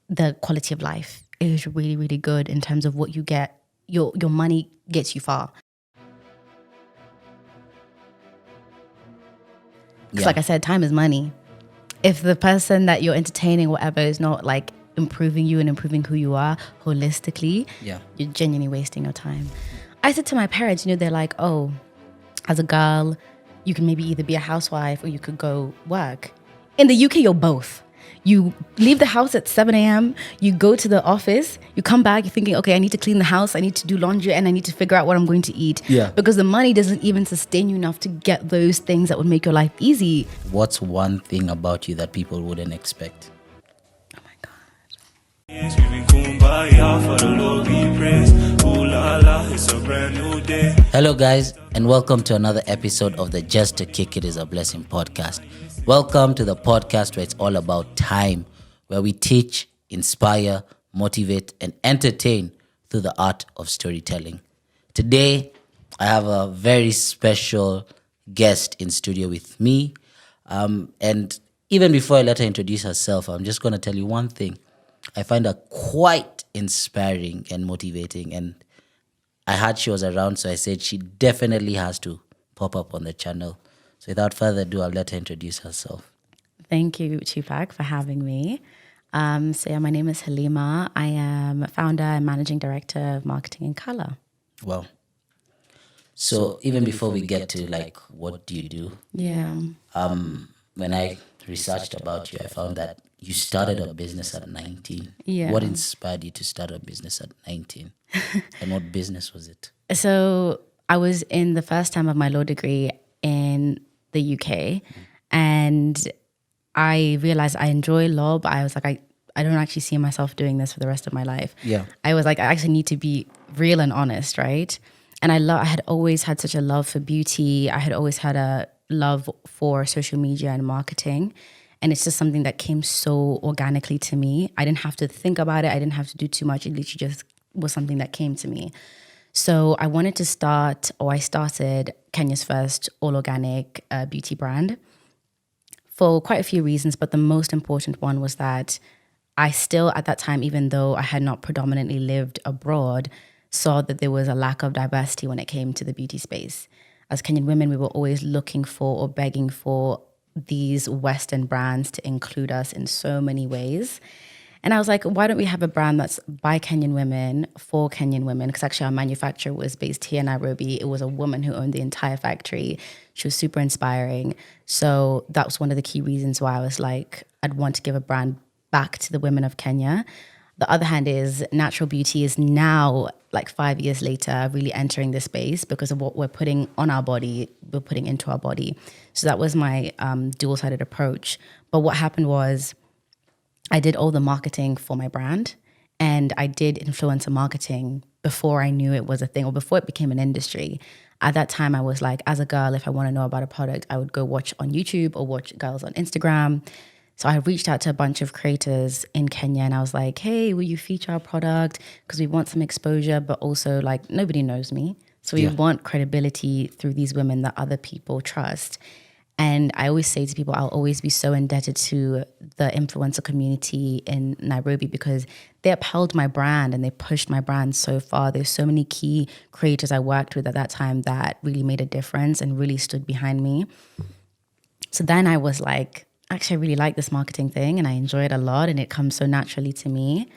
the quality of life is really, really good in terms of what you get. Your money gets you far. Because like I said, time is money. If the person that you're entertaining, whatever, is not like improving you and improving who you are holistically, you're genuinely wasting your time. I said to my parents, they're like, oh, as a girl, you can maybe either be a housewife or you could go work. In the UK, you're both. You leave the house at 7 a.m., you go to the office, you come back, you're thinking, okay, I need to clean the house, I need to do laundry, and I need to figure out what I'm going to eat. Yeah. Because the money doesn't even sustain you enough to get those things that would make your life easy. What's one thing about you that people wouldn't expect? Oh my God. Hello guys, and welcome to another episode of the Just to Kick It Is a Blessing podcast. Welcome to the podcast where it's all about time, where we teach, inspire, motivate, and entertain through the art of storytelling. Today, I have a very special guest in studio with me. And even before I let her introduce herself, I'm just going to tell you one thing. I find her quite inspiring and motivating, and I heard she was around, so I said she definitely has to pop up on the channel. So without further ado, I'll let her introduce herself. Thank you, Tupac, for having me. My name is Halima. I am founder and managing director of marketing and color. Wow. So even before we get to what do you do? Yeah. When I researched about you, I found that you started a business at 19. Yeah. What inspired you to start a business at 19? And what business was it? So I was in the first time of my law degree in the UK, and I realized I enjoy law, but I was like, I don't actually see myself doing this for the rest of my life. Yeah. I was like, I actually need to be real and honest, right? And I had always had such a love for beauty. I had always had a love for social media and marketing. And it's just something that came so organically to me. I didn't have to think about it. I didn't have to do too much. It literally just was something that came to me. So I wanted to I started Kenya's first all-organic beauty brand for quite a few reasons. But the most important one was that I still, at that time, even though I had not predominantly lived abroad, saw that there was a lack of diversity when it came to the beauty space. As Kenyan women, we were always looking for or begging for these Western brands to include us in so many ways. And I was like, why don't we have a brand that's by Kenyan women, for Kenyan women? Because actually our manufacturer was based here in Nairobi. It was a woman who owned the entire factory. She was super inspiring. So that was one of the key reasons why I was like, I'd want to give a brand back to the women of Kenya. The other hand is natural beauty is now, like 5 years later, really entering the space because of what we're putting on our body, we're putting into our body. So that was my dual-sided approach. But what happened was I did all the marketing for my brand, and I did influencer marketing before I knew it was a thing or before it became an industry. At that time, I was like, as a girl, if I want to know about a product, I would go watch on YouTube or watch girls on Instagram. So I reached out to a bunch of creators in Kenya and I was like, hey, will you feature our product? Because we want some exposure, but also like nobody knows me. So we want credibility through these women that other people trust. And I always say to people, I'll always be so indebted to the influencer community in Nairobi because they upheld my brand and they pushed my brand so far. There's so many key creators I worked with at that time that really made a difference and really stood behind me. So then I was like, actually, I really like this marketing thing and I enjoy it a lot and it comes so naturally to me.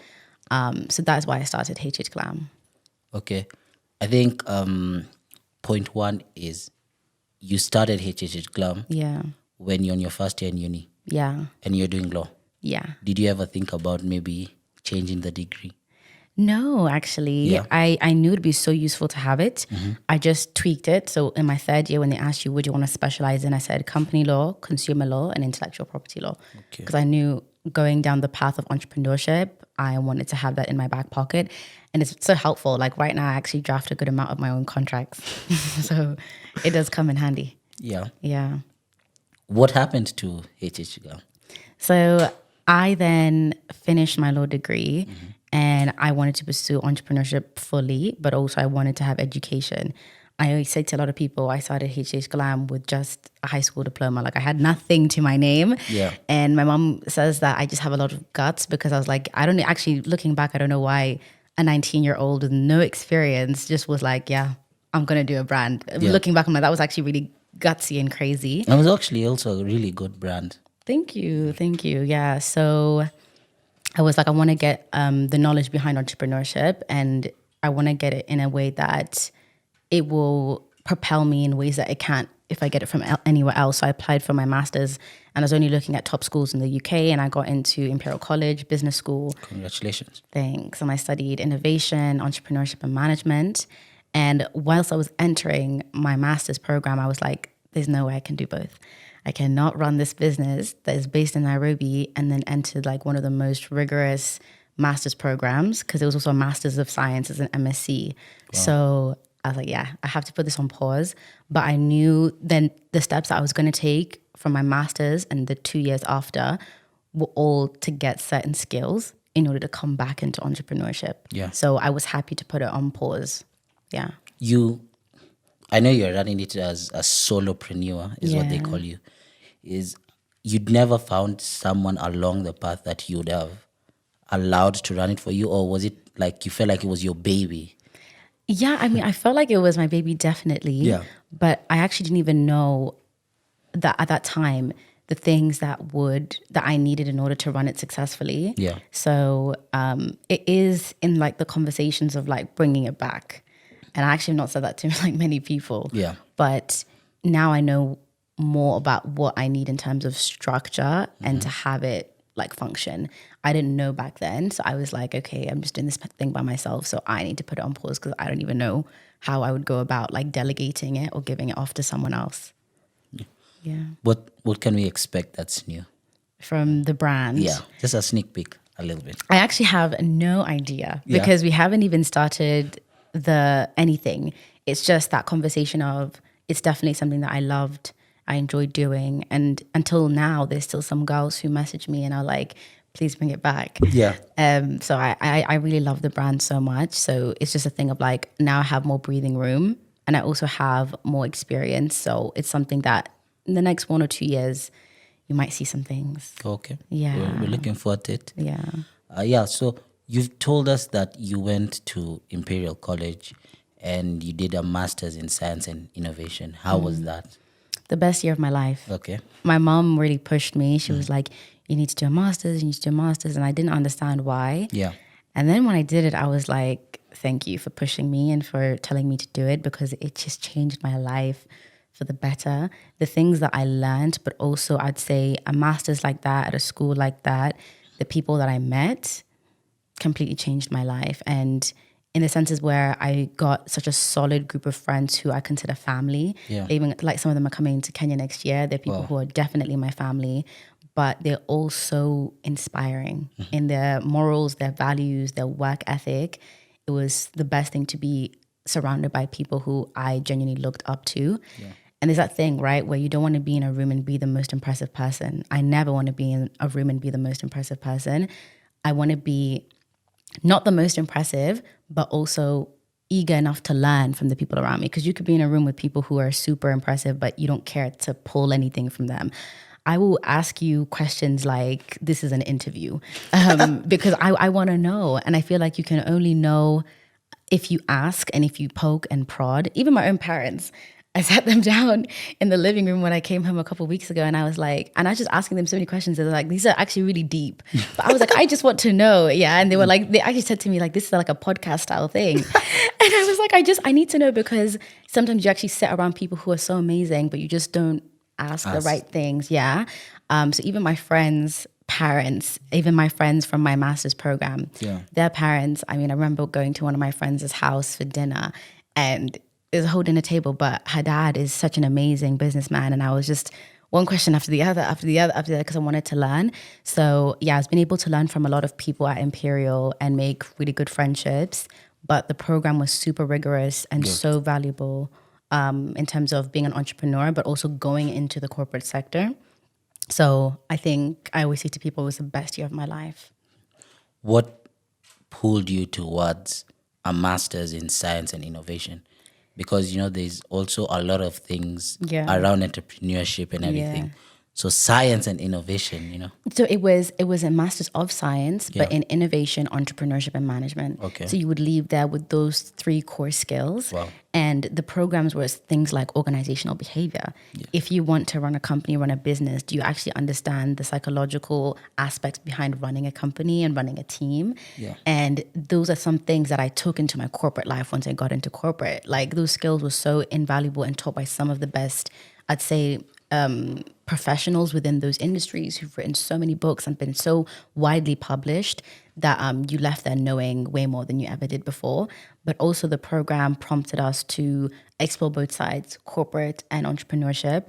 So that's why I started HH Glam. Okay. I think point one is you started HH Glam when you're on your first year in uni. Yeah. And you're doing law. Yeah. Did you ever think about maybe changing the degree? No, actually. Yeah. I knew it'd be so useful to have it. Mm-hmm. I just tweaked it. So in my third year, when they asked you, would you want to specialize in? I said company law, consumer law, and intellectual property law. Because I knew going down the path of entrepreneurship, I wanted to have that in my back pocket. And it's so helpful. Like right now, I actually draft a good amount of my own contracts. So it does come in handy. Yeah. Yeah. What happened to HH Glam? So I then finished my law degree. Mm-hmm. And I wanted to pursue entrepreneurship fully, but also I wanted to have education. I say to a lot of people, I started Glam with just a high school diploma. Like I had nothing to my name. Yeah. And my mom says that I just have a lot of guts because I was like, I don't actually, looking back, I don't know why a 19-year-old with no experience just was like, yeah, I'm going to do a brand. Yeah. Looking back, I'm like, that was actually really gutsy and crazy. It was actually also a really good brand. Thank you. Yeah. So I was like, I want to get the knowledge behind entrepreneurship, and I want to get it in a way that it will propel me in ways that it can't if I get it from anywhere else. So I applied for my master's, and I was only looking at top schools in the UK, and I got into Imperial College Business School. Congratulations. Thanks. And I studied innovation, entrepreneurship, and management. And whilst I was entering my master's program, I was like, there's no way I can do both. I cannot run this business that is based in Nairobi and then enter like one of the most rigorous master's programs, because it was also a master's of science as an MSc. Wow. So I was like, yeah, I have to put this on pause. But I knew then the steps that I was going to take from my master's and the 2 years after were all to get certain skills in order to come back into entrepreneurship. Yeah. So I was happy to put it on pause. Yeah. I know you're running it as a solopreneur, is what they call you. Is you'd never found someone along the path that you would have allowed to run it for you, or was it like you felt like it was your baby? Yeah, I mean, I felt like it was my baby, definitely. Yeah. But I actually didn't even know that at that time the things that I needed in order to run it successfully. Yeah. So it is in like the conversations of like bringing it back. And I actually have not said that to like many people. Yeah. But now I know more about what I need in terms of structure and to have it like function. I didn't know back then. So I was like, okay, I'm just doing this thing by myself. So I need to put it on pause because I don't even know how I would go about like delegating it or giving it off to someone else. Yeah. What can we expect that's new? From the brand? Yeah, just a sneak peek, a little bit. I actually have no idea because we haven't even started anything. It's just that conversation of it's definitely something that I loved, I enjoyed doing. And until now, there's still some girls who message me and are like, please bring it back. Yeah. So I really love the brand so much. So it's just a thing of like, now I have more breathing room and I also have more experience. So it's something that in the next 1 or 2 years, you might see some things. Okay. Yeah. We're looking forward to it. Yeah. So you've told us that you went to Imperial College and you did a master's in science and innovation. How was that? The best year of my life. Okay. My mom really pushed me. She was like, you need to do a master's, you need to do a master's. And I didn't understand why. Yeah. And then when I did it, I was like, thank you for pushing me and for telling me to do it because it just changed my life for the better. The things that I learned, but also I'd say a master's like that at a school like that, the people that I met completely changed my life. And in the senses where I got such a solid group of friends who I consider family. Yeah. Even like some of them are coming to Kenya next year. They're people who are definitely my family, but they're all so inspiring in their morals, their values, their work ethic. It was the best thing to be surrounded by people who I genuinely looked up to. Yeah. And there's that thing, right, where you don't want to be in a room and be the most impressive person. I never want to be in a room and be the most impressive person. I want to be not the most impressive, but also eager enough to learn from the people around me. Because you could be in a room with people who are super impressive, but you don't care to pull anything from them. I will ask you questions like this is an interview because I want to know. And I feel like you can only know if you ask and if you poke and prod. Even my own parents, I sat them down in the living room when I came home a couple of weeks ago and I was like, and I was just asking them so many questions. They're like, these are actually really deep. But I was like, I just want to know. Yeah. And they were like, they actually said to me like, this is like a podcast style thing. And I was like, I need to know because sometimes you actually sit around people who are so amazing, but you just don't ask the right things. Yeah. So even my friends' parents, even my friends from my master's program, their parents, I mean, I remember going to one of my friends' house for dinner and there's a whole dinner table, but her dad is such an amazing businessman. And I was just one question after the other, because I wanted to learn. So yeah, I've been able to learn from a lot of people at Imperial and make really good friendships. But the program was super rigorous and so valuable in terms of being an entrepreneur, but also going into the corporate sector. So I think I always say to people, it was the best year of my life. What pulled you towards a master's in science and innovation? because there's also a lot of things Yeah. around entrepreneurship and everything. Yeah. So science and innovation. So it was a master's of science, but Yeah. in innovation, entrepreneurship, and management. Okay. So you would leave there with those 3 core skills. Wow. And the programs were things like organizational behavior. If you want to run a company, run a business, do you actually understand the psychological aspects behind running a company and running a team? Yeah. And those are some things that I took into my corporate life once I got into corporate. Like those skills were so invaluable and taught by some of the best, I'd say, professionals within those industries who've written so many books and been so widely published that you left there knowing way more than you ever did before. But also the program prompted us to explore both sides, corporate and entrepreneurship.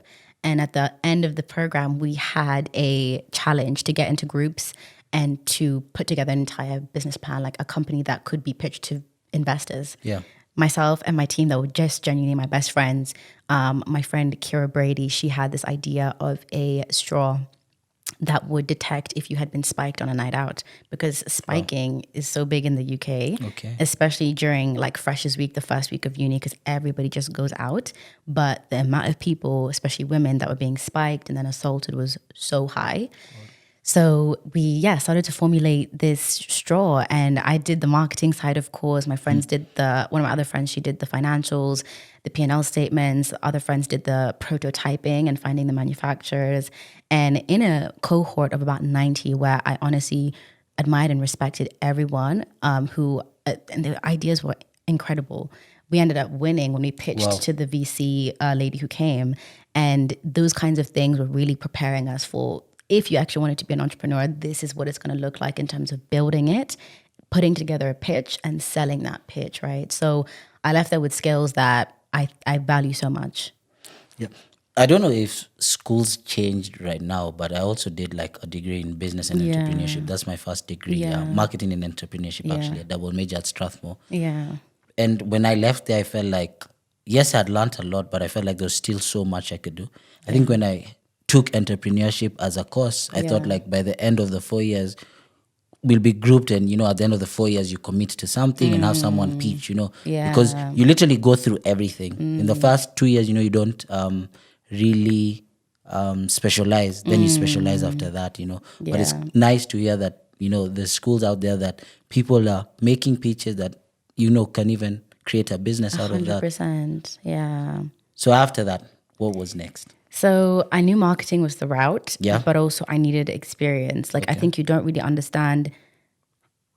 And at the end of the program, we had a challenge to get into groups and to put together an entire business plan, like a company that could be pitched to investors. Yeah. Myself and my team that were just genuinely my best friends. My friend Kira Brady, she had this idea of a straw that would detect if you had been spiked on a night out, because spiking is so big in the UK, Okay. especially during like Freshers Week, the first week of uni, because everybody just goes out. But the amount of people, especially women, that were being spiked and then assaulted was so high. So we, started to formulate this straw, and I did the marketing side, of course. My friends did one of my other friends, she did the financials, the P&L statements. Other friends did the prototyping and finding the manufacturers. And in a cohort of about 90, where I honestly admired and respected everyone and the ideas were incredible. We ended up winning when we pitched to the VC lady who came. And those kinds of things were really preparing us for, if you actually wanted to be an entrepreneur, this is what it's going to look like in terms of building it, putting together a pitch and selling that pitch, right? So I left there with skills that I value so much. Yeah. I don't know if schools changed right now, but I also did like a degree in business and entrepreneurship. That's my first degree, marketing and entrepreneurship, actually, a double major at Strathmore. Yeah. And when I left there, I felt like, yes, I'd learned a lot, but I felt like there was still so much I could do. I think when I took entrepreneurship as a course, I thought like by the end of the 4 years, we'll be grouped, and at the end of the 4 years you commit to something and have someone pitch, because you literally go through everything. In the first 2 years, you don't really specialize, then you specialize after that, but it's nice to hear that there's schools out there that people are making pitches that can even create a business out of that. 100%, yeah. So after that, what was next? So I knew marketing was the route, Yeah. but also I needed experience. Like I think you don't really understand.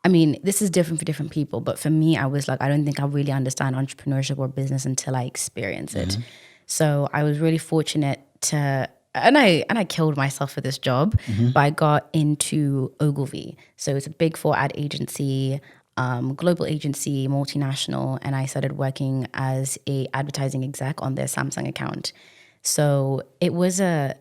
I mean, this is different for different people, but for me, I was like, I don't think I really understand entrepreneurship or business until I experience it. So I was really fortunate to, and I killed myself for this job, but I got into Ogilvy. So it's a big 4 ad agency, global agency, multinational, and I started working as a advertising exec on their Samsung account. So it was I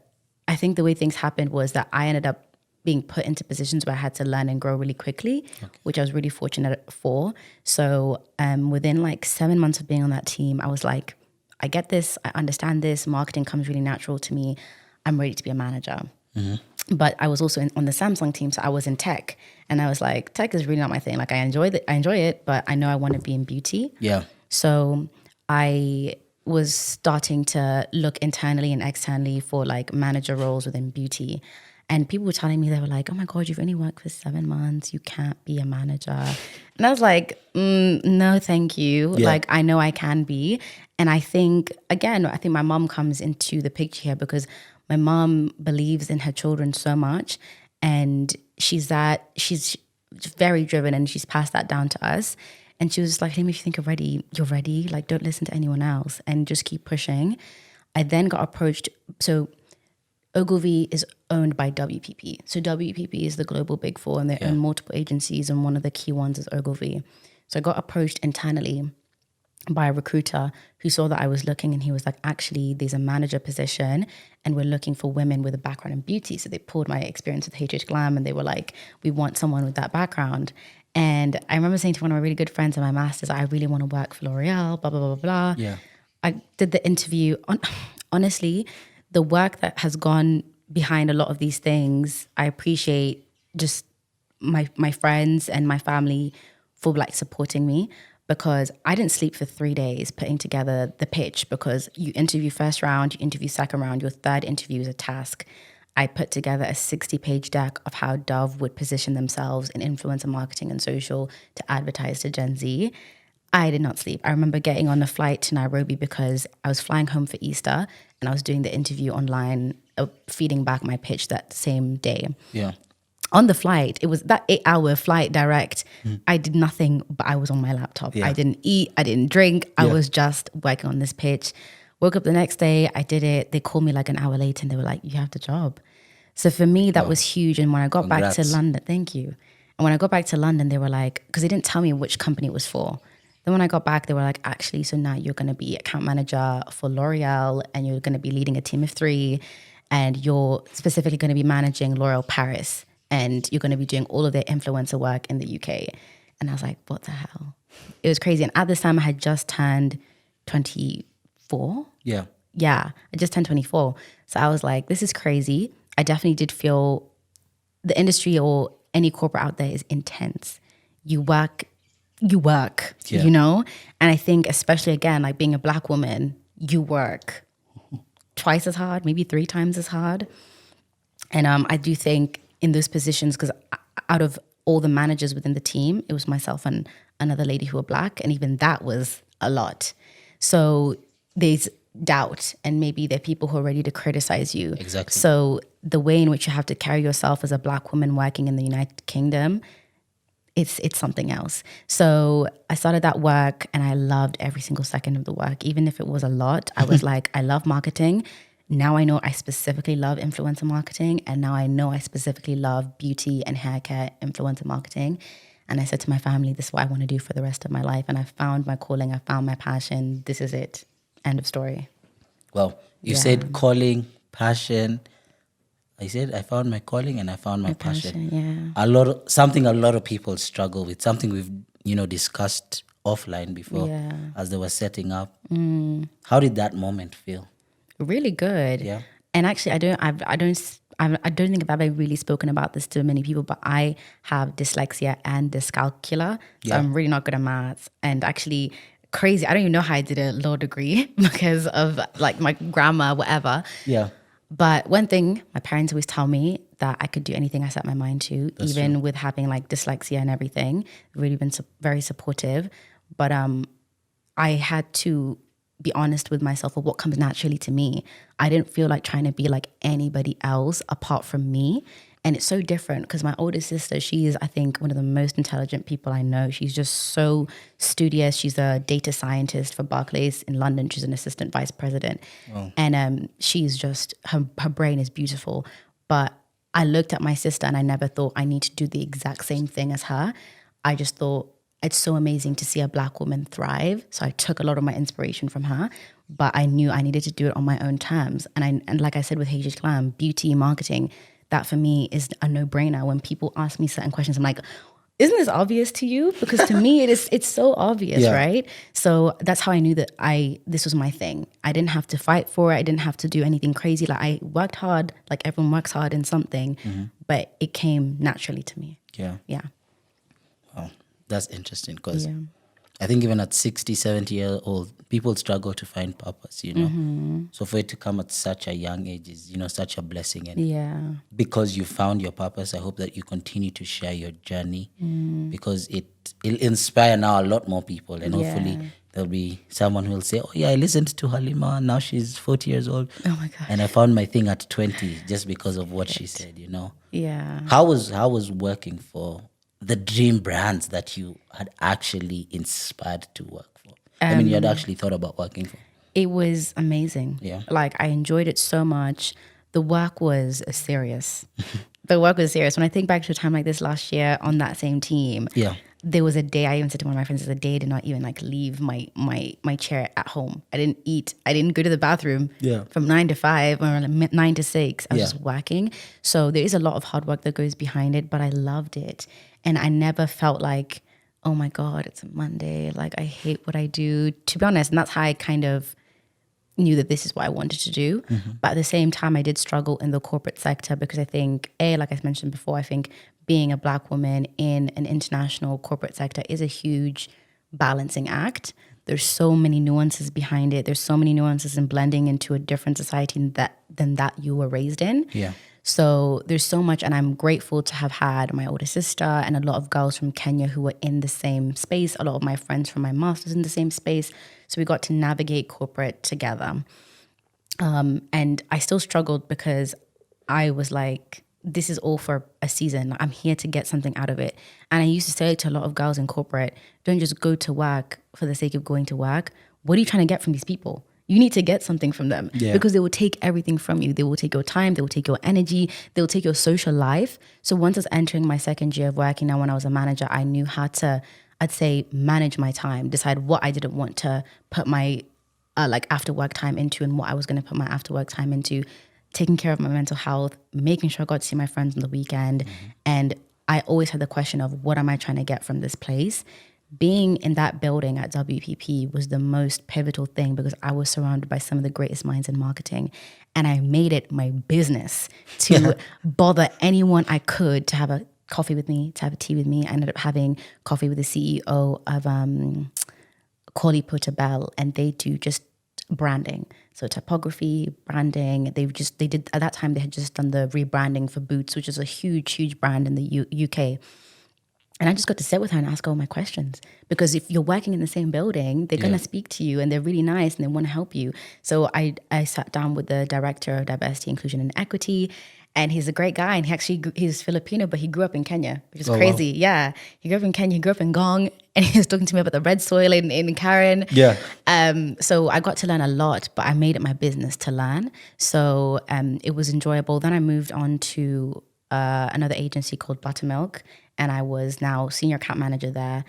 think the way things happened was that I ended up being put into positions where I had to learn and grow really quickly, which I was really fortunate for. So within like 7 months of being on that team, I was like, I get this, I understand this, marketing comes really natural to me. I'm ready to be a manager. But I was also on the Samsung team, so I was in tech. And I was like, tech is really not my thing. Like I enjoy it, but I know I want to be in beauty. Yeah. So I was starting to look internally and externally for like manager roles within beauty. And people were telling me, they were like, oh my God, you've only worked for 7 months. You can't be a manager. And I was like, no, thank you. Yeah. Like, I know I can be. And I think my mom comes into the picture here because my mom believes in her children so much. And she's very driven, and she's passed that down to us. And she was like, Halima, if you think you're ready. Like, don't listen to anyone else and just keep pushing. I then got approached. So Ogilvy is owned by WPP. So WPP is the global big 4, and they own multiple agencies, and one of the key ones is Ogilvy. So I got approached internally by a recruiter who saw that I was looking, and he was like, actually, there's a manager position and we're looking for women with a background in beauty. So they pulled my experience with Glam, and they were like, we want someone with that background. And I remember saying to one of my really good friends in my master's, I really want to work for L'Oreal, blah, blah, blah, blah. Yeah. I did the interview. Honestly, the work that has gone behind a lot of these things, I appreciate just my friends and my family for like supporting me. because I didn't sleep for 3 days putting together the pitch, because you interview first round, you interview second round, your third interview is a task. I put together a 60-page deck of how Dove would position themselves in influencer marketing and social to advertise to Gen Z. I did not sleep. I remember getting on a flight to Nairobi because I was flying home for Easter and I was doing the interview online, feeding back my pitch that same day. Yeah. On the flight, it was that 8-hour flight direct. I did nothing, but I was on my laptop. Yeah. I didn't eat, I didn't drink. I Yeah. was just working on this pitch. Woke up the next day, I did it. They called me like an hour later and they were like, you have the job. So for me, that was huge. And when I got back to London, thank you. And when I got back to London, they were like, because they didn't tell me which company it was for. Then when I got back, they were like, actually, so now you're going to be account manager for L'Oreal and you're going to be leading a team of 3 and you're specifically going to be managing L'Oreal Paris and you're going to be doing all of their influencer work in the UK. And I was like, what the hell? It was crazy. And at this time, I had just turned 24. Yeah. Yeah, I just turned 24. So I was like, this is crazy. I definitely did feel the industry or any corporate out there is intense. You work, Yeah. you know? And I think especially again, like being a Black woman, you work twice as hard, maybe 3 times as hard. And I do think in those positions, because out of all the managers within the team, it was myself and another lady who were Black. And even that was a lot. So there's doubt and maybe there are people who are ready to criticize you. Exactly. So the way in which you have to carry yourself as a Black woman working in the United Kingdom, it's something else. So I started that work and I loved every single second of the work. Even if it was a lot, I was like, I love marketing. Now I know I specifically love influencer marketing. And now I know I specifically love beauty and hair care influencer marketing. And I said to my family, this is what I want to do for the rest of my life. And I found my calling. I found my passion. This is it. End of story. Well, you said calling, passion. I said I found my calling and I found my passion. Yeah. Something a lot of people struggle with. Something we've discussed offline before as they were setting up. How did that moment feel? Really good. Yeah. And actually, I don't think I've ever really spoken about this to many people, but I have dyslexia and dyscalculia. So I'm really not good at maths. And actually, crazy. I don't even know how I did a law degree because of like my grammar, whatever. Yeah. But one thing, my parents always tell me that I could do anything I set my mind to, even with having like dyslexia and everything. They've really been very supportive. But I had to be honest with myself of what comes naturally to me. I didn't feel like trying to be like anybody else apart from me. And it's so different because my older sister, she is, I think, one of the most intelligent people I know. She's just so studious. She's a data scientist for Barclays in London. She's an assistant vice president. Wow. And she's just, her brain is beautiful. But I looked at my sister and I never thought I need to do the exact same thing as her. I just thought it's so amazing to see a Black woman thrive. So I took a lot of my inspiration from her, but I knew I needed to do it on my own terms. And like I said with Glam, beauty, marketing, that for me is a no-brainer. When people ask me certain questions, I'm like, isn't this obvious to you? Because to me, it's so obvious, right? So that's how I knew that this was my thing. I didn't have to fight for it. I didn't have to do anything crazy. Like I worked hard, like everyone works hard in something, but it came naturally to me. Yeah. Yeah. Wow. That's interesting because I think even at 60, 70 years old, people struggle to find purpose, So for it to come at such a young age is, such a blessing. And because you found your purpose, I hope that you continue to share your journey because it'll inspire now a lot more people. And hopefully there'll be someone who will say, oh yeah, I listened to Halima. Now she's 40 years old. Oh my gosh. And I found my thing at 20 just because of what she said, Yeah. How was working for the dream brands that you had actually inspired to work for? You had actually thought about working for. It was amazing. Yeah. Like I enjoyed it so much. The work was serious. The work was serious. When I think back to a time like this last year on that same team, there was a day I even said to one of my friends, there's a day I did not even like leave my chair at home. I didn't eat. I didn't go to the bathroom from 9 to 5 or 9 to 6. I was just working. So there is a lot of hard work that goes behind it, but I loved it. And I never felt like, oh my God, it's a Monday. Like I hate what I do, to be honest. And that's how I kind of knew that this is what I wanted to do. But at the same time, I did struggle in the corporate sector because I think, like I mentioned before, I think being a Black woman in an international corporate sector is a huge balancing act. There's so many nuances behind it. There's so many nuances in blending into a different society than that you were raised in. Yeah. So there's so much, and I'm grateful to have had my older sister and a lot of girls from Kenya who were in the same space. A lot of my friends from my master's in the same space. So we got to navigate corporate together. And I still struggled because I was like, this is all for a season. I'm here to get something out of it. And I used to say to a lot of girls in corporate, don't just go to work for the sake of going to work. What are you trying to get from these people? You need to get something from them because they will take everything from you. They will take your time. They will take your energy. They will take your social life. So once I was entering my second year of working, now when I was a manager, I knew how to, I'd say, manage my time, decide what I didn't want to put my like after work time into and what I was going to put my after work time into, taking care of my mental health, making sure I got to see my friends on the weekend. And I always had the question of what am I trying to get from this place? Being in that building at WPP was the most pivotal thing because I was surrounded by some of the greatest minds in marketing. And I made it my business to bother anyone I could to have a coffee with me, to have a tea with me. I ended up having coffee with the CEO of Corley Portabell, and they do just branding. So typography, branding, they did, at that time, they had just done the rebranding for Boots, which is a huge brand in the UK. And I just got to sit with her and ask her all my questions. Because if you're working in the same building, they're going to speak to you and they're really nice and they want to help you. So I sat down with the director of diversity, inclusion and equity. And he's a great guy. And he's Filipino, but he grew up in Kenya, which is crazy. Wow. Yeah. He grew up in Kenya, he grew up in Gong. And he was talking to me about the red soil in Karen. Yeah. So I got to learn a lot, but I made it my business to learn. So it was enjoyable. Then I moved on to another agency called Buttermilk. And I was now senior account manager there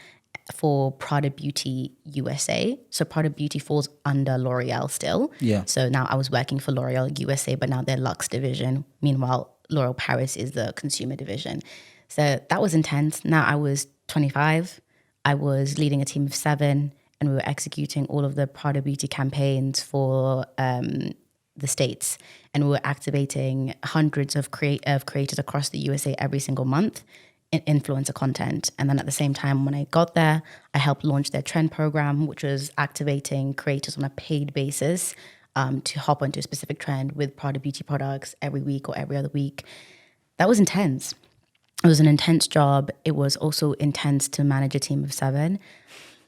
for Prada Beauty USA. So Prada Beauty falls under L'Oreal still. Yeah. So now I was working for L'Oreal USA, but now their Luxe division. Meanwhile, L'Oreal Paris is the consumer division. So that was intense. Now I was 25. I was leading a team of 7, and we were executing all of the Prada Beauty campaigns for the States. And we were activating hundreds of creators across the USA every single month. Influencer content. And then at the same time, when I got there, I helped launch their trend program, which was activating creators on a paid basis to hop onto a specific trend with Prada Beauty products every week or every other week. That was intense. It was an intense job. It was also intense to manage a team of 7.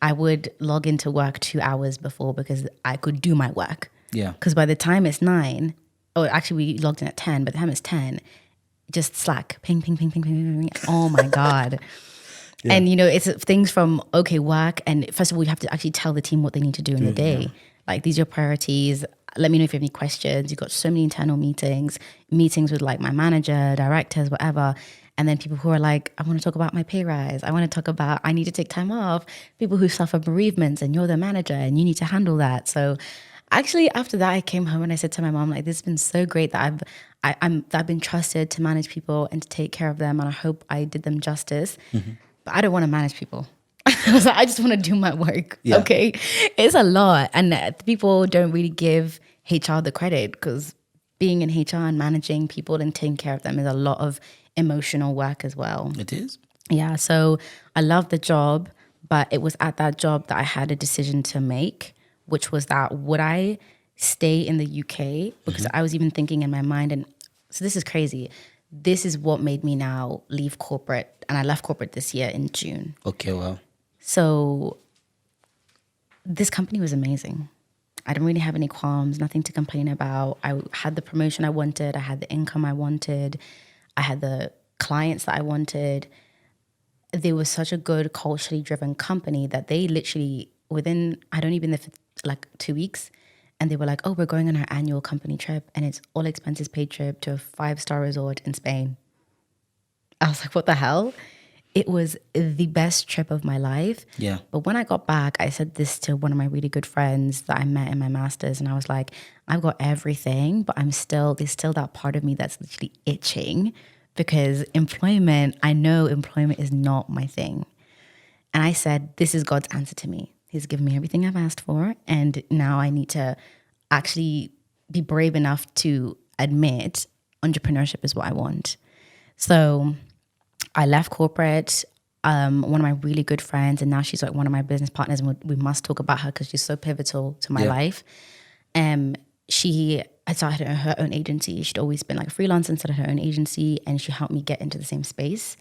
I would log into work 2 hours before because I could do my work. Yeah. Because by the time it's 9, or actually we logged in at 10, by the time it's 10, just Slack, ping, ping, ping, ping, ping, ping. Oh my God. Yeah. And it's things from, okay, work. And first of all, you have to actually tell the team what they need to do in the day. Yeah. Like, these are your priorities. Let me know if you have any questions. You've got so many internal meetings with like my manager, directors, whatever. And then people who are like, I want to talk about my pay rise. I want to talk about, I need to take time off. People who suffer bereavements, and you're the manager and you need to handle that. So actually, after that, I came home and I said to my mom, like, this has been so great that I've been trusted to manage people and to take care of them. And I hope I did them justice. Mm-hmm. But I don't want to manage people. I was like, I just want to do my work. Yeah. Okay. It's a lot. And people don't really give HR the credit, because being in HR and managing people and taking care of them is a lot of emotional work as well. It is. Yeah. So I love the job, but it was at that job that I had a decision to make, which was that would I stay in the UK? Because I was even thinking in my mind, and so this is crazy. This is what made me now leave corporate. And I left corporate this year in June. Okay, wow. So this company was amazing. I didn't really have any qualms, nothing to complain about. I had the promotion I wanted. I had the income I wanted. I had the clients that I wanted. They were such a good, culturally driven company that they literally, within, I don't even know, like 2 weeks, and they were like, oh, we're going on our annual company trip, and it's all expenses paid trip to a 5-star resort in Spain. I was like, what the hell? It was the best trip of my life. Yeah. But when I got back, I said this to one of my really good friends that I met in my master's, and I was like, I've got everything, but there's still that part of me that's literally itching, because I know employment is not my thing. And I said, this is God's answer to me. He's given me everything I've asked for. And now I need to actually be brave enough to admit entrepreneurship is what I want. So I left corporate. one of my really good friends, and now she's like one of my business partners, and we must talk about her because she's so pivotal to my life. She had started her own agency. She'd always been like a freelancer and started her own agency, and she helped me get into the same space.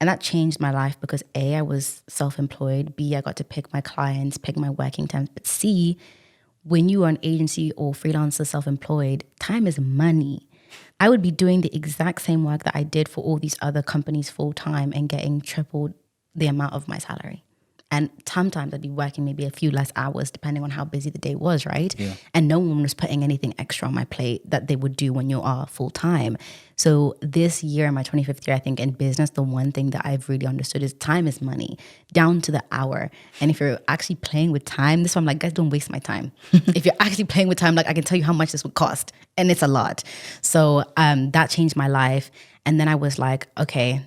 And that changed my life because A, I was self-employed. B, I got to pick my clients, pick my working times. But C, when you are an agency or freelancer, self-employed, time is money. I would be doing the exact same work that I did for all these other companies full time and getting triple the amount of my salary. And sometimes I'd be working maybe a few less hours depending on how busy the day was, right? Yeah. And no one was putting anything extra on my plate that they would do when you are full time. So this year, my 25th year, I think in business, the one thing that I've really understood is time is money, down to the hour. And if you're actually playing with time, this is why I'm like, guys, don't waste my time. If you're actually playing with time, like I can tell you how much this would cost. And it's a lot. So that changed my life. And then I was like, okay,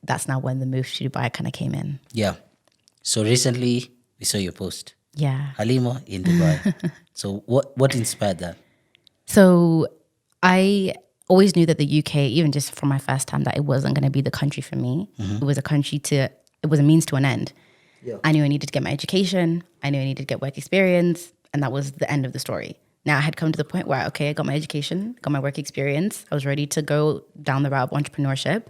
that's now when the move to Dubai kind of came in. Yeah. So recently we saw your post. Yeah. Halima in Dubai. So what inspired that? So I always knew that the UK, even just from my first time, that it wasn't going to be the country for me. It was a means to an end. Yeah. I knew I needed to get my education. I knew I needed to get work experience. And that was the end of the story. Now I had come to the point where, okay, I got my education, got my work experience. I was ready to go down the route of entrepreneurship.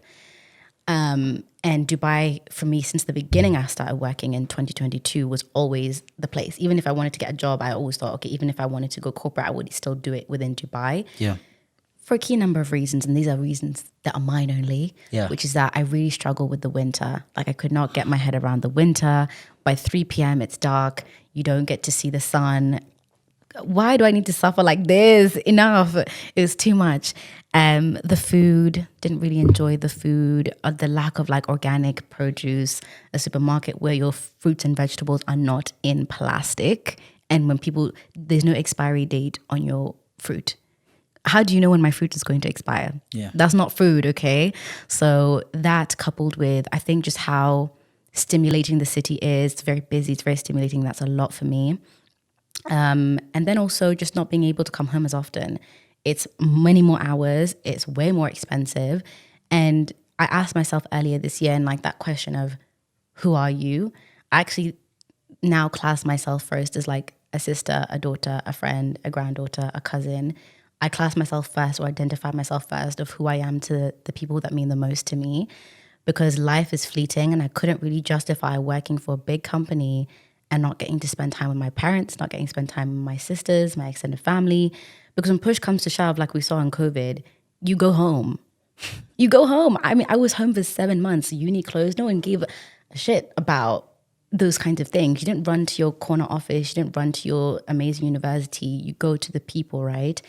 And Dubai, for me, since the beginning, I started working in 2022, was always the place. Even if I wanted to get a job, I always thought, okay, even if I wanted to go corporate, I would still do it within Dubai. Yeah. For a key number of reasons, and these are reasons that are mine only, which is that I really struggle with the winter. Like I could not get my head around the winter. By 3 p.m. it's dark. You don't get to see the sun. Why do I need to suffer like this? Enough. It was too much. The food, didn't really enjoy the food. The lack of like organic produce, a supermarket where your fruits and vegetables are not in plastic. And when there's no expiry date on your fruit. How do you know when my fruit is going to expire? Yeah. That's not food, okay? So that coupled with, I think just how stimulating the city is. It's very busy, it's very stimulating. That's a lot for me. And then also just not being able to come home as often. It's many more hours. It's way more expensive. And I asked myself earlier this year, and like that question of who are you? I actually now class myself first as like a sister, a daughter, a friend, a granddaughter, a cousin. I class myself first or identify myself first of who I am to the people that mean the most to me, because life is fleeting and I couldn't really justify working for a big company and not getting to spend time with my parents, not getting to spend time with my sisters, my extended family. Because when push comes to shove, like we saw in COVID, you go home. You go home. I mean, I was home for 7 months. Uni closed. No one gave a shit about those kinds of things. You didn't run to your corner office. You didn't run to your amazing university. You go to the people, right?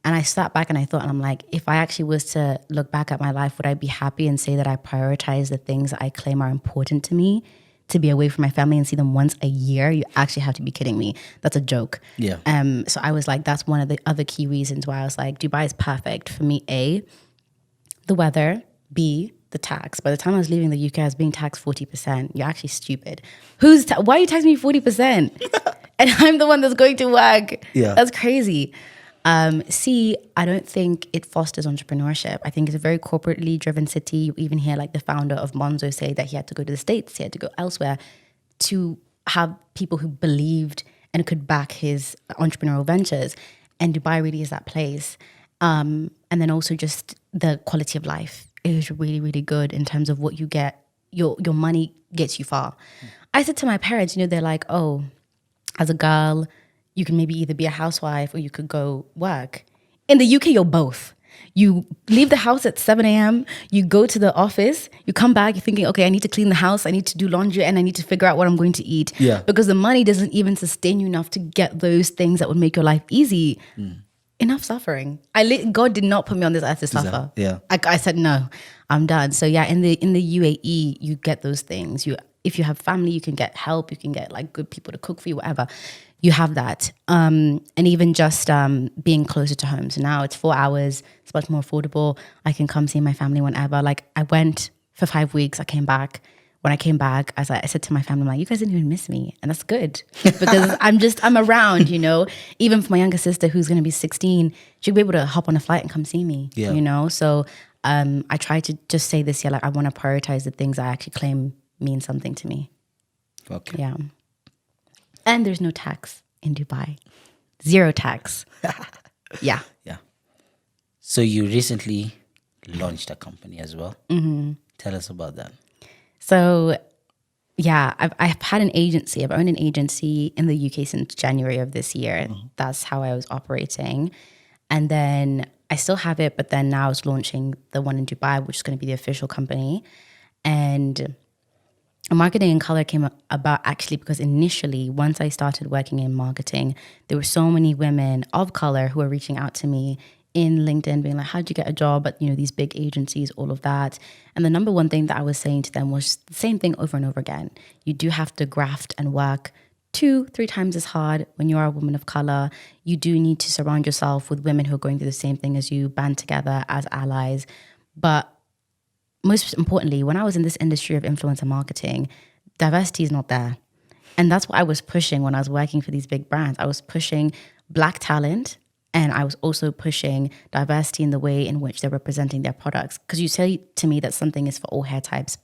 And I sat back and I thought, and I'm like, if I actually was to look back at my life, would I be happy and say that I prioritize the things that I claim are important to me? To be away from my family and see them once a year, you actually have to be kidding me. That's a joke. Yeah. So I was like, that's one of the other key reasons why I was like, Dubai is perfect for me. A, the weather. B, the tax. By the time I was leaving the UK, I was being taxed 40%. You're actually stupid. Why are you taxing me 40%? And I'm the one that's going to work. Yeah. That's crazy. C, I don't think it fosters entrepreneurship. I think it's a very corporately driven city. You even hear like the founder of Monzo say that he had to go to the States, he had to go elsewhere to have people who believed and could back his entrepreneurial ventures. And Dubai really is that place. And then also just the quality of life is really, really good in terms of what you get. Your money gets you far. I said to my parents, they're like, oh, as a girl, you can maybe either be a housewife or you could go work. In the UK, you're both. You leave the house at 7 a.m., you go to the office, you come back, you're thinking, okay, I need to clean the house, I need to do laundry, and I need to figure out what I'm going to eat. Yeah. Because the money doesn't even sustain you enough to get those things that would make your life easy. Enough suffering. God did not put me on this earth to suffer. Yeah. I said, no, I'm done. So yeah, in the UAE, you get those things. If you have family, you can get help, you can get like good people to cook for you, whatever. You have that. And even just being closer to home. So now it's 4 hours. It's much more affordable. I can come see my family whenever. Like I went for 5 weeks. I came back. When I came back, I said to my family, I'm like, you guys didn't even miss me. And that's good because I'm around, Even for my younger sister who's going to be 16, she'll be able to hop on a flight and come see me, So I try to just say this year, like I want to prioritize the things I actually claim mean something to me. Okay. Yeah. And there's no tax in Dubai. 0 tax. Yeah. Yeah. So you recently launched a company as well. Mm-hmm. Tell us about that. So yeah, I've had an agency. I've owned an agency in the UK since January of this year. That's how I was operating. And then I still have it, but then now I was launching the one in Dubai, which is going to be the official company. And marketing in color came about actually because initially, once I started working in marketing, there were so many women of color who were reaching out to me in LinkedIn being like, how'd you get a job at, these big agencies, all of that. And the number one thing that I was saying to them was the same thing over and over again. You do have to graft and work 2-3 times as hard when you are a woman of color. You do need to surround yourself with women who are going through the same thing as you, band together as allies. But most importantly, when I was in this industry of influencer marketing, diversity is not there. And that's what I was pushing when I was working for these big brands. I was pushing Black talent, and I was also pushing diversity in the way in which they're representing their products. Because you say to me that something is for all hair types,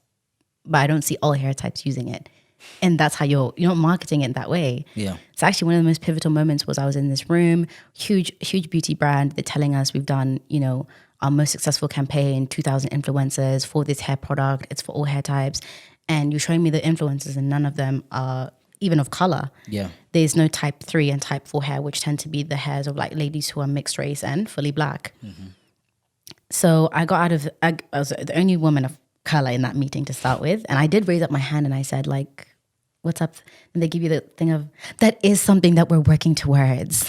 but I don't see all hair types using it. And that's how you're not marketing it that way. Yeah. So actually one of the most pivotal moments was I was in this room, huge beauty brand. They're telling us we've done, our most successful campaign, 2,000 influencers for this hair product. It's for all hair types. And you're showing me the influencers and none of them are even of color. Yeah. There's no type 3 and type 4 hair, which tend to be the hairs of like ladies who are mixed race and fully Black. Mm-hmm. So I was the only woman of color in that meeting to start with. And I did raise up my hand and I said like, what's up? And they give you the thing of, that is something that we're working towards.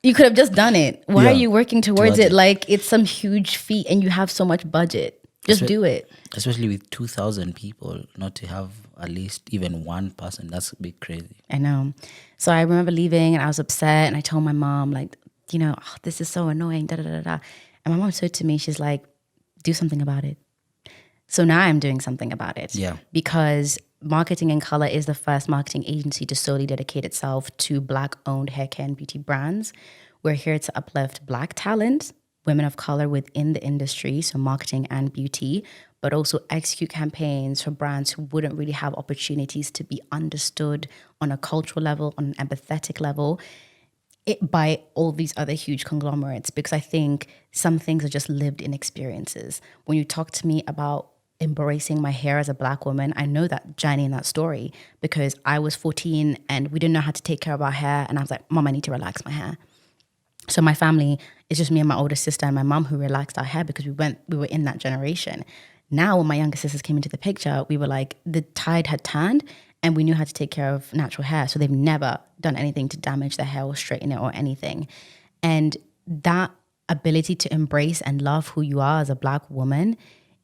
You could have just done it. Why are you working towards it? Like it's some huge feat and you have so much budget. Just do it. Especially with 2,000 people, not to have at least even one person. That's a bit crazy. I know. So I remember leaving and I was upset and I told my mom like, this is so annoying, da da da da. And my mom said to me, she's like, do something about it. So now I'm doing something about it. Yeah. Because Marketing in Color is the first marketing agency to solely dedicate itself to Black-owned hair care and beauty brands. We're here to uplift Black talent, women of color within the industry, so marketing and beauty, but also execute campaigns for brands who wouldn't really have opportunities to be understood on a cultural level, on an empathetic level, by all these other huge conglomerates. Because I think some things are just lived in experiences. When you talk to me about embracing my hair as a Black woman, I know that journey and that story because I was 14 and we didn't know how to take care of our hair. And I was like, Mom, I need to relax my hair. So my family, it's just me and my older sister and my mom who relaxed our hair because we were in that generation. Now, when my younger sisters came into the picture, we were like, the tide had turned and we knew how to take care of natural hair. So they've never done anything to damage their hair or straighten it or anything. And that ability to embrace and love who you are as a Black woman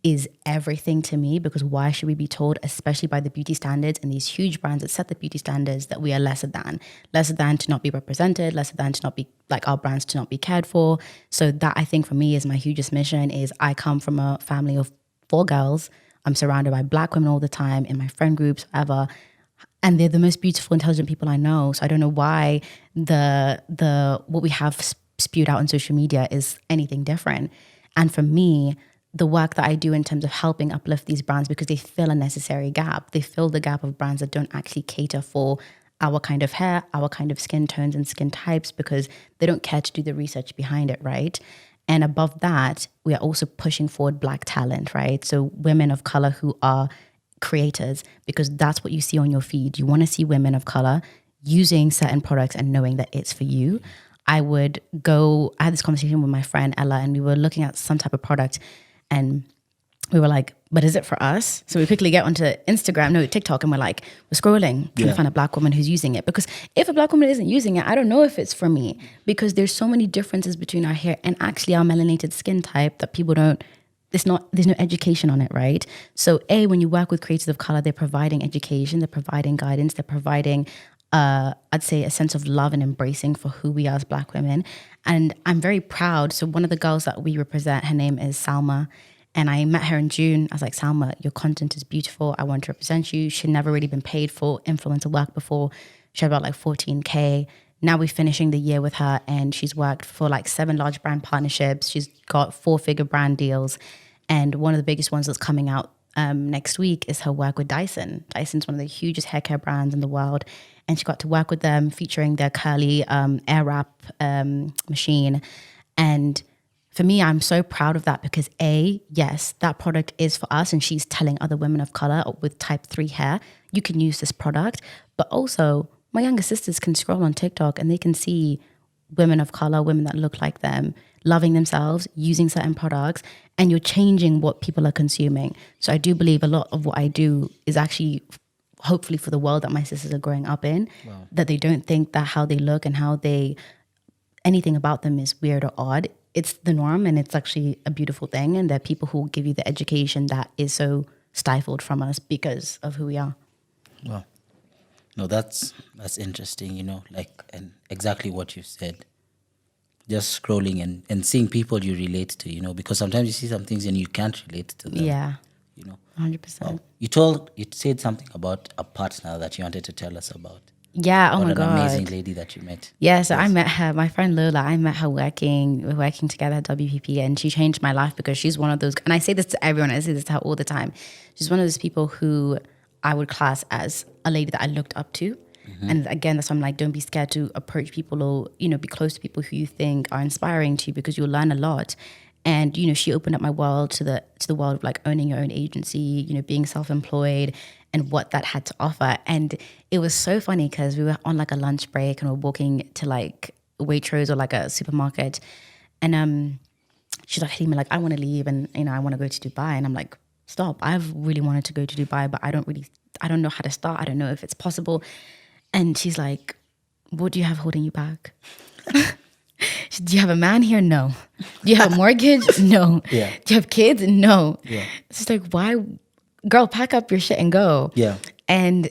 is everything to me, because why should we be told, especially by the beauty standards and these huge brands that set the beauty standards, that we are lesser than to not be represented, lesser than to not be like our brands to not be cared for. So that I think for me is my hugest mission. Is I come from a family of 4 girls. I'm surrounded by Black women all the time in my friend groups, ever. And they're the most beautiful, intelligent people I know. So I don't know why the what we have spewed out on social media is anything different. And for me, the work that I do in terms of helping uplift these brands, because they fill a necessary gap. They fill the gap of brands that don't actually cater for our kind of hair, our kind of skin tones and skin types, because they don't care to do the research behind it, right? And above that, we are also pushing forward Black talent, right? So women of color who are creators, because that's what you see on your feed. You want to see women of color using certain products and knowing that it's for you. I had this conversation with my friend Ella, and we were looking at some type of product. And we were like, but is it for us? So we quickly get onto TikTok, and we're scrolling, trying to find a Black woman who's using it. Because if a Black woman isn't using it, I don't know if it's for me, because there's so many differences between our hair and actually our melanated skin type that people there's no education on it, right? So when you work with creators of color, they're providing education, they're providing guidance, they're providing I'd say a sense of love and embracing for who we are as Black women. And I'm very proud. So one of the girls that we represent, her name is Salma. And I met her in June. I was like, Salma, your content is beautiful. I want to represent you. She'd never really been paid for influencer work before. She had about 14K. Now we're finishing the year with her, and she's worked for 7 large brand partnerships. She's got 4-figure brand deals. And one of the biggest ones that's coming out next week is her work with Dyson. Dyson's one of the hugest hair care brands in the world. And she got to work with them featuring their curly air wrap machine. And for me, I'm so proud of that because yes, that product is for us. And she's telling other women of color with type 3 hair, you can use this product. But also my younger sisters can scroll on TikTok and they can see women of color, women that look like them, loving themselves, using certain products, and you're changing what people are consuming. So I do believe a lot of what I do is actually hopefully for the world that my sisters are growing up in, that they don't think that how they look and anything about them is weird or odd. It's the norm and it's actually a beautiful thing. And there are people who give you the education that is so stifled from us because of who we are. Wow. No, that's interesting, and exactly what you said. Just scrolling and seeing people you relate to, because sometimes you see some things and you can't relate to them. Yeah. 100%. Wow. You said something about a partner that you wanted to tell us about. Yeah, oh my God. An amazing lady that you met. Yeah, so I met her, my friend Lola, I met her we're working together at WPP, and she changed my life because she's one of those, and I say this to everyone, I say this to her all the time. She's one of those people who I would class as a lady that I looked up to. Mm-hmm. And again, that's why I'm like, don't be scared to approach people or, be close to people who you think are inspiring to you because you'll learn a lot. And, she opened up my world to the world of like owning your own agency, being self-employed and what that had to offer. And it was so funny because we were on like a lunch break and we're walking to like Waitrose or like a supermarket. And she's like, Halima, like I want to leave and, I want to go to Dubai. And I'm like, stop. I've really wanted to go to Dubai, but I don't know how to start. I don't know if it's possible. And she's like, what do you have holding you back? Do you have a man here? No. Do you have a mortgage? No. Yeah. Do you have kids? No. Yeah. It's like, why? Girl, pack up your shit and go. Yeah. And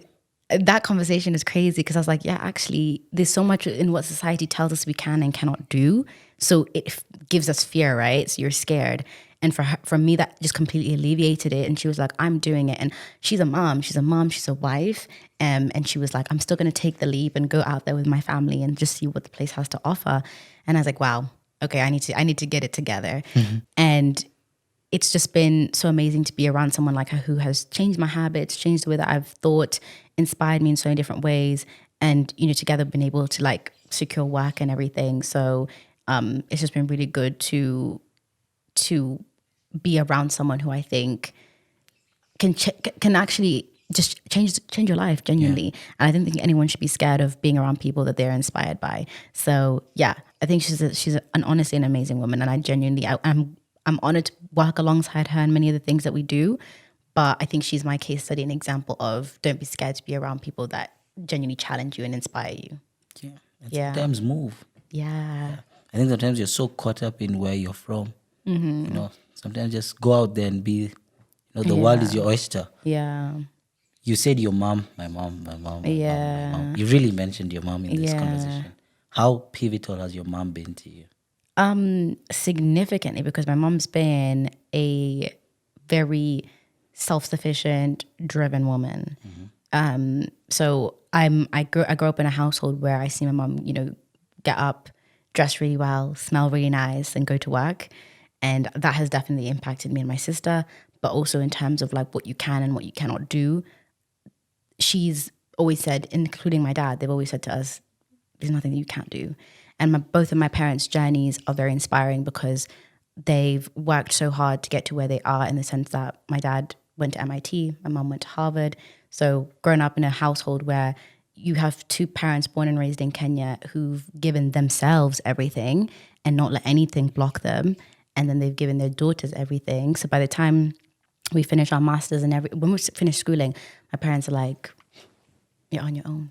that conversation is crazy because I was like, yeah, actually, there's so much in what society tells us we can and cannot do. So it gives us fear, right? So you're scared. And for me, that just completely alleviated it. And she was like, I'm doing it. And she's a mom, she's a wife. And she was like, I'm still going to take the leap and go out there with my family and just see what the place has to offer. And I was like, wow, okay, I need to get it together. Mm-hmm. And it's just been so amazing to be around someone like her who has changed my habits, changed the way that I've thought, inspired me in so many different ways. And, together been able to like secure work and everything. So it's just been really good to be around someone who I think can actually just change your life genuinely. Yeah. And I don't think anyone should be scared of being around people that they're inspired by. So yeah, I think she's an honestly an amazing woman, and I genuinely I'm honored to work alongside her in many of the things that we do. But I think she's my case study, an example of don't be scared to be around people that genuinely challenge you and inspire you. Yeah, and sometimes move. Yeah, I think sometimes you're so caught up in where you're from. Mm-hmm. Sometimes just go out there and be, the world is your oyster. Yeah. You said your mom, my mom. You really mentioned your mom in this conversation. How pivotal has your mom been to you? Significantly, because my mom's been a very self-sufficient, driven woman. Mm-hmm. So I grew up in a household where I see my mom, get up, dress really well, smell really nice, and go to work. And that has definitely impacted me and my sister, but also in terms of like what you can and what you cannot do. She's always said, including my dad, they've always said to us, there's nothing that you can't do. And both of my parents' journeys are very inspiring because they've worked so hard to get to where they are, in the sense that my dad went to MIT, my mom went to Harvard. So growing up in a household where you have two parents born and raised in Kenya who've given themselves everything and not let anything block them. And then they've given their daughters everything. So by the time we finish our masters and when we finish schooling, my parents are like, you're on your own.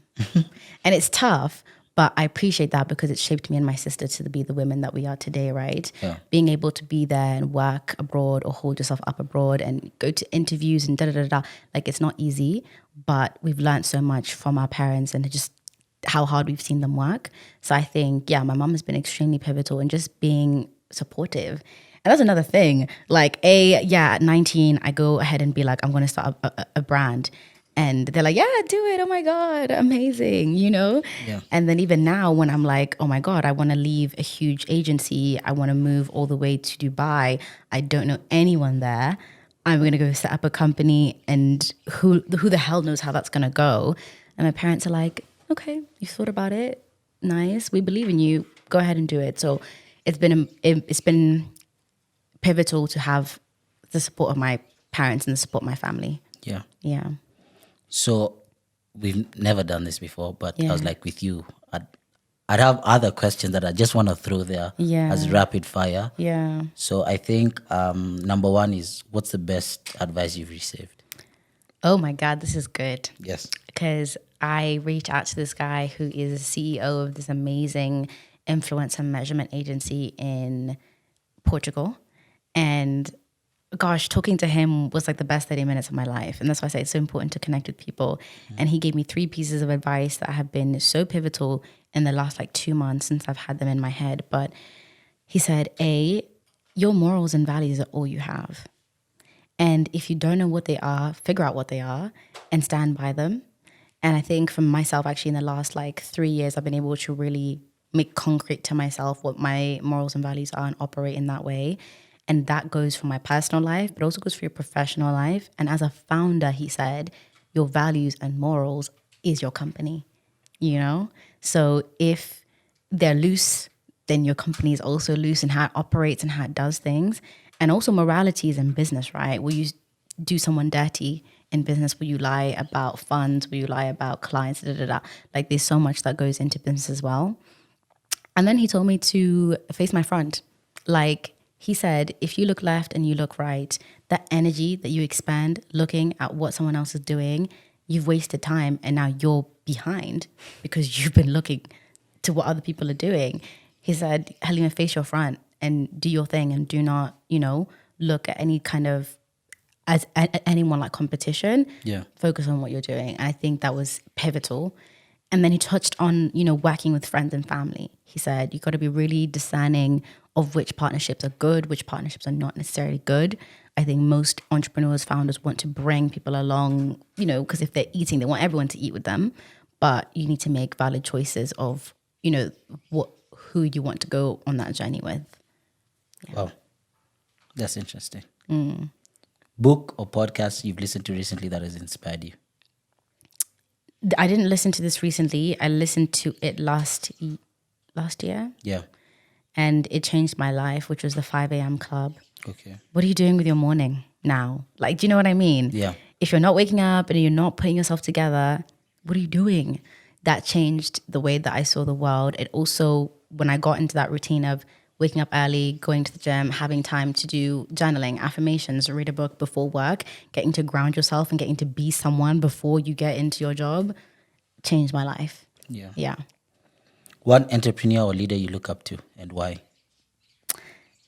And it's tough, but I appreciate that because it shaped me and my sister to be the women that we are today, right? Yeah. Being able to be there and work abroad or hold yourself up abroad and go to interviews and da-da-da-da. Like, it's not easy, but we've learned so much from our parents and just how hard we've seen them work. So I think, my mom has been extremely pivotal in just being supportive. And that's another thing. Like, at 19, I go ahead and be like, I'm going to start a brand. And they're like, yeah, do it. Oh my God, amazing, you know? Yeah. And then even now when I'm like, oh my God, I want to leave a huge agency. I want to move all the way to Dubai. I don't know anyone there. I'm going to go set up a company, and who the hell knows how that's going to go? And my parents are like, okay, you thought about it. Nice. We believe in you. Go ahead and do it. So it's been pivotal to have the support of my parents and the support of my family. Yeah. Yeah. So we've never done this before, but I Yeah. was like, with you, I'd have other questions that I just want to throw there Yeah. as rapid fire. Yeah. So I think number one is, what's the best advice you've received? Oh my God, this is good. Yes. Because I reached out to this guy who is CEO of this amazing influence and measurement agency in Portugal. And gosh, talking to him was like the best 30 minutes of my life. And that's why I say it's so important to connect with people. And he gave me 3 pieces of advice that have been so pivotal in the last like 2 months since I've had them in my head. But he said, A, your morals and values are all you have. And if you don't know what they are, figure out what they are and stand by them. And I think for myself, actually, in the last like 3 years, I've been able to really make concrete to myself what my morals and values are and operate in that way. And that goes for my personal life, but also goes for your professional life. And as a founder, he said, your values and morals is your company, you know? So if they're loose, then your company is also loose in how it operates and how it does things. And also morality is in business, right? Will you do someone dirty in business? Will you lie about funds? Will you lie about clients? Da, da, da. Like there's so much that goes into business as well. And then he told me to face my front. Like he said, if you look left and you look right, that energy that you expend looking at what someone else is doing, you've wasted time and now you're behind because you've been looking to what other people are doing. He said, Halima, face your front and do your thing and do not, look at any kind of anyone like competition. Yeah. Focus on what you're doing. And I think that was pivotal. And then he touched on, working with friends and family. He said, you got to be really discerning of which partnerships are good, which partnerships are not necessarily good. I think most entrepreneurs, founders want to bring people along, because if they're eating, they want everyone to eat with them. But you need to make valid choices of, who you want to go on that journey with. Yeah. Wow. That's interesting. Book or podcast you've listened to recently that has inspired you? I didn't listen to this recently. I listened to it last year. Yeah. And it changed my life, which was the 5 a.m. club. Okay. What are you doing with your morning now? Like, do you know what I mean? Yeah. If you're not waking up and you're not putting yourself together, what are you doing? That changed the way that I saw the world. It also, when I got into that routine of waking up early, going to the gym, having time to do journaling, affirmations, read a book before work, getting to ground yourself and getting to be someone before you get into your job, changed my life. Yeah. Yeah. One entrepreneur or leader you look up to and why?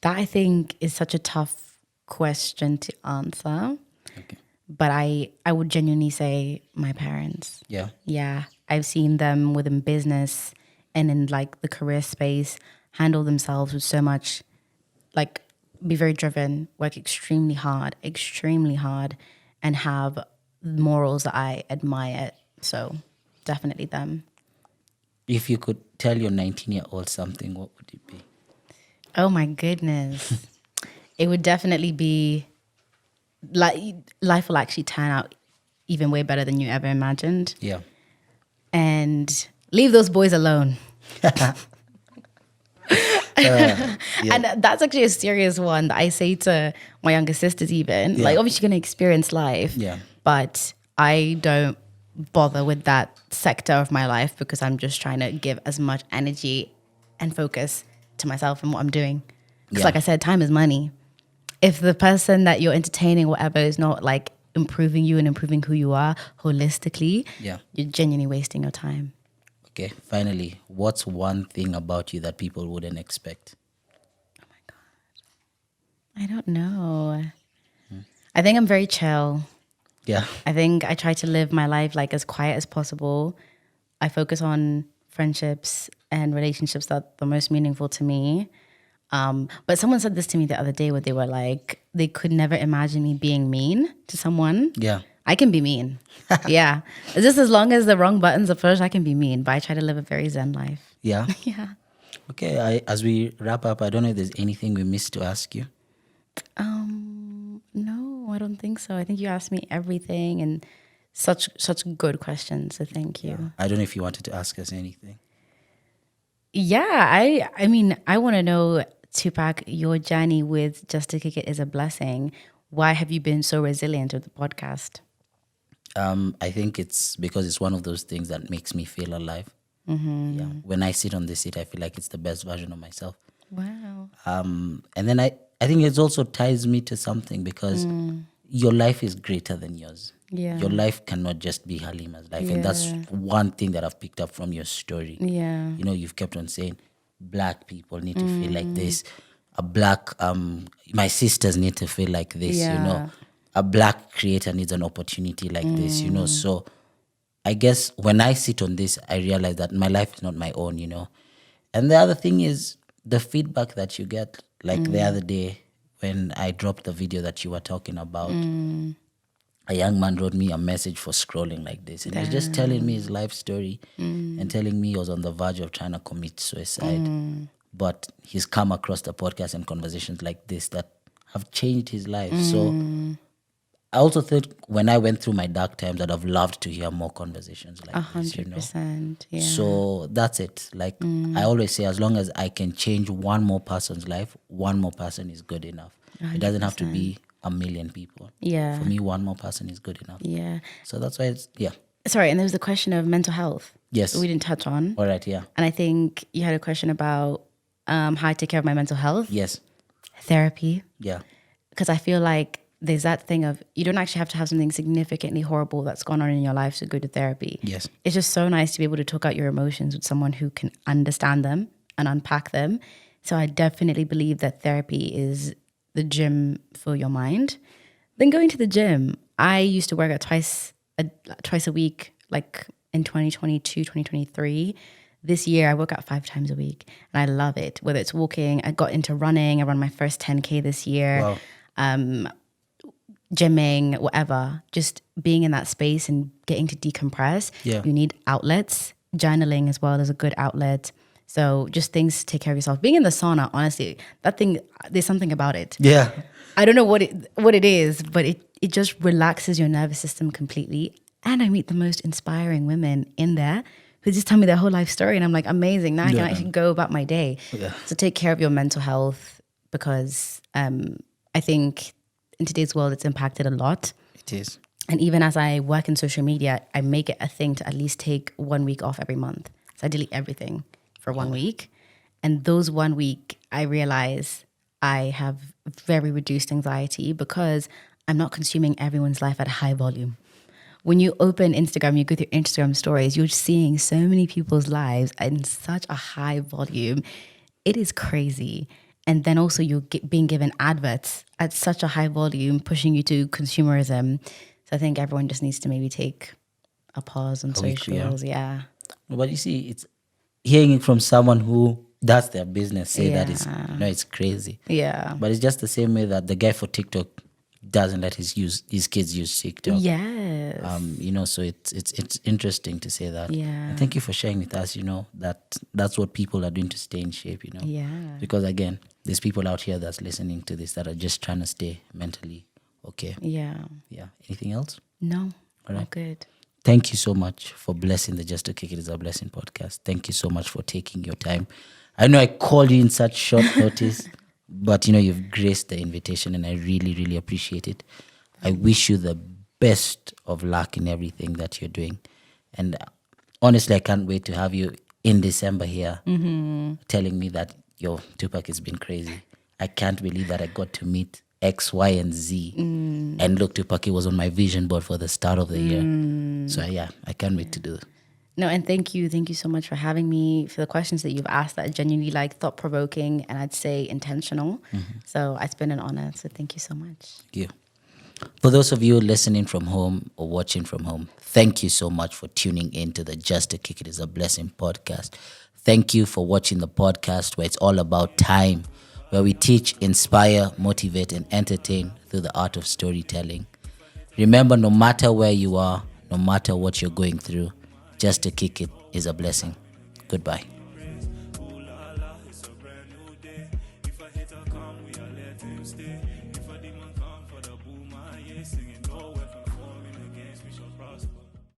That I think is such a tough question to answer. Okay. But I would genuinely say my parents. Yeah. Yeah. I've seen them within business and in like the career space handle themselves with so much, like be very driven, work extremely hard, and have morals that I admire. So definitely them. If you could tell your 19-year-old something, what would it be? Oh my goodness. It would definitely be like life will actually turn out even way better than you ever imagined. Yeah. And leave those boys alone. Yeah. And that's actually a serious one that I say to my younger sisters even. Yeah. Like, obviously you're going to experience life. Yeah. But I don't bother with that sector of my life because I'm just trying to give as much energy and focus to myself and what I'm doing. Because Yeah. like I said, time is money. If the person that you're entertaining, whatever, is not like improving you and improving who you are holistically, Yeah. you're genuinely wasting your time. Okay. Finally, what's one thing about you that people wouldn't expect? Oh my God. I don't know. I think I'm very chill. Yeah. I think I try to live my life like as quiet as possible. I focus on friendships and relationships that are the most meaningful to me. But someone said this to me the other day where they were like, they could never imagine me being mean to someone. Yeah. I can be mean. Yeah. Just as long as the wrong buttons are pushed, I can be mean. But I try to live a very zen life. Yeah. Yeah. Okay. As we wrap up, I don't know if there's anything we missed to ask you. No, I don't think so. I think you asked me everything and such good questions. So thank you. I don't know if you wanted to ask us anything. Yeah, I mean, I want to know, Tupac, your journey with Just to Kick It is a blessing. Why have you been so resilient with the podcast? I think it's because it's one of those things that makes me feel alive. Yeah. When I sit on the seat, I feel like it's the best version of myself. Wow. And then I think it also ties me to something because your life is greater than yours. Yeah. Your life cannot just be Halima's life. And that's one thing that I've picked up from your story. Yeah. You know, you've kept on saying black people need to feel like this. My sisters need to feel like this, you know. A black creator needs an opportunity like this, you know. So I guess when I sit on this, I realize that my life is not my own, you know. And the other thing is the feedback that you get. Like the other day when I dropped the video that you were talking about, a young man wrote me a message for scrolling like this. And he was just telling me his life story and telling me he was on the verge of trying to commit suicide. But he's come across the podcast and conversations like this that have changed his life. So I also thought when I went through my dark times that I've loved to hear more conversations like this, you know. 100%. Yeah. So that's it. Like I always say, as long as I can change one more person's life, one more person is good enough. It doesn't have to be a million people. Yeah. For me, one more person is good enough. Yeah. So that's why it's, yeah. Sorry, and there was the question of mental health. Yes. We didn't touch on. All right, yeah. And I think you had a question about how I take care of my mental health. Yes. Therapy. Yeah. Because I feel like there's that thing of you don't actually have to have something significantly horrible that's gone on in your life to go to therapy. Yes. It's just so nice to be able to talk out your emotions with someone who can understand them and unpack them. So I definitely believe that therapy is the gym for your mind. Then going to the gym, I used to work out twice a week, like in 2022, 2023. This year, I work out 5 times a week, and I love it. Whether it's walking, I got into running. I run my first 10K this year. Wow. Gymming, whatever. Just being in that space and getting to decompress. Yeah. You need outlets. Journaling as well is a good outlet. So just things to take care of yourself. Being in the sauna, honestly, that thing, there's something about it. Yeah. I don't know what it is, but it just relaxes your nervous system completely. And I meet the most inspiring women in there who just tell me their whole life story. And I'm like, amazing. Now I can actually go about my day. Yeah. So take care of your mental health because I think in today's world, it's impacted a lot. It is. And even as I work in social media, I make it a thing to at least take 1 week off every month. So I delete everything for 1 week. And those 1 week, I realize I have very reduced anxiety because I'm not consuming everyone's life at high volume. When you open Instagram, you go through Instagram stories, you're seeing so many people's lives in such a high volume. It is crazy. And then also you're being given adverts at such a high volume, pushing you to consumerism. So I think everyone just needs to maybe take a pause on socials. Yeah. But you see, it's hearing it from someone who does their business say that it's crazy. Yeah. But it's just the same way that the guy for TikTok doesn't let his kids use TikTok. Yes. So it's interesting to say that. Yeah. And thank you for sharing with us, that's what people are doing to stay in shape, Yeah. Because again, there's people out here that's listening to this that are just trying to stay mentally okay. Yeah. Yeah. Anything else? No. All right. All good. Thank you so much for blessing the Just to Kick It is a Blessing podcast. Thank you so much for taking your time. I know I called you in such short notice, but you've graced the invitation and I really, really appreciate it. I wish you the best of luck in everything that you're doing. And honestly, I can't wait to have you in December here telling me that, Tupac has been crazy. I can't believe that I got to meet X, Y, and Z. And look, Tupac was on my vision board for the start of the year. So yeah, I can't wait to do it. No, and thank you so much for having me, for the questions that you've asked that are genuinely thought-provoking and I'd say intentional. So it's been an honor. So thank you so much. Thank you. For those of you listening from home or watching from home, thank you so much for tuning in to the Just to Kick It is a Blessing podcast. Thank you for watching the podcast where it's all about time, where we teach, inspire, motivate, and entertain through the art of storytelling. Remember, no matter where you are, no matter what you're going through, just to kick it is a blessing. Goodbye.